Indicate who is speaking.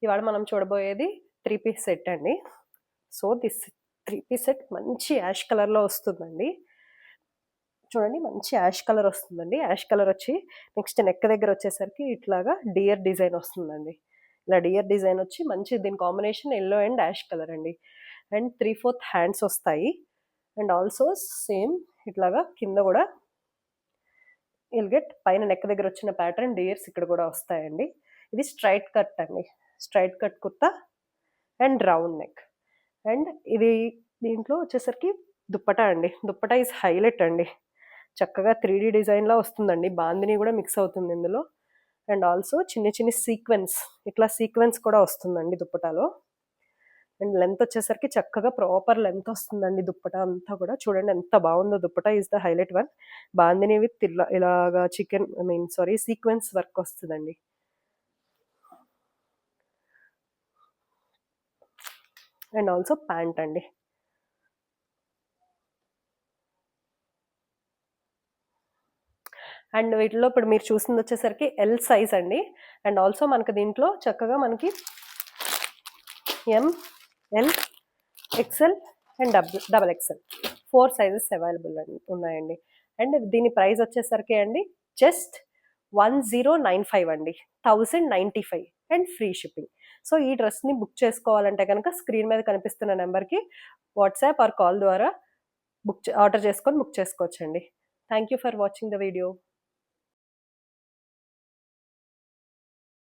Speaker 1: ఇవాళ మనం చూడబోయేది 3 పీస్ సెట్ అండి. సో దిస్ 3 పీస్ సెట్ మంచి యాష్ కలర్లో వస్తుందండి. చూడండి మంచి యాష్ కలర్ వస్తుందండి. యాష్ కలర్ వచ్చి నెక్స్ట్ నెక్ దగ్గర వచ్చేసరికి ఇట్లాగా డియర్ డిజైన్ వస్తుందండి. ఇలా డియర్ డిజైన్ వచ్చి మంచి దీని combination yellow and ash colour అండి. అండ్ 3/4 హ్యాండ్స్ వస్తాయి. అండ్ ఆల్సో సేమ్ ఇట్లాగా కింద కూడా విల్ గెట్ పైన నెక్ దగ్గర వచ్చిన ప్యాటర్న్ డియర్స్ ఇక్కడ కూడా వస్తాయండి. ఇది స్ట్రైట్ కట్ అండి. Straight cut kurta and round neck. And ఇది దీంట్లో వచ్చేసరికి దుప్పటా అండి. దుప్పటా ఈజ్ హైలైట్ అండి. చక్కగా 3D డిజైన్లా వస్తుందండి. బాందిని కూడా మిక్స్ అవుతుంది ఇందులో. అండ్ ఆల్సో చిన్న చిన్న సీక్వెన్స్, ఇట్లా సీక్వెన్స్ కూడా వస్తుందండి దుప్పటాలో. అండ్ లెంత్ వచ్చేసరికి చక్కగా ప్రాపర్ లెంత్ వస్తుందండి దుప్పటా అంతా కూడా. చూడండి ఎంత బాగుందో dupatta is the highlight one. Bandhani with ఇలాగా సీక్వెన్స్ వర్క్ వస్తుందండి. అండ్ ఆల్సో ప్యాంట్ అండి. అండ్ వీటిలో ఇప్పుడు మీరు చూసింది వచ్చేసరికి ఎల్ సైజ్ అండి. అండ్ ఆల్సో మనకి దీంట్లో చక్కగా మనకి M L, XL and double XL 4 sizes available ఉన్నాయండి. అండ్ దీని ప్రైస్ వచ్చేసరికి అండి జస్ట్ 1095 అండి, 1095 అండ్ ఫ్రీ షిప్పింగ్. సో ఈ డ్రెస్ని బుక్ చేసుకోవాలంటే కనుక స్క్రీన్ మీద కనిపిస్తున్న నెంబర్కి వాట్సాప్ ఆర్ కాల్ ద్వారా ఆర్డర్ చేసుకొని బుక్ చేసుకోవచ్చండి. Thank you for watching the video.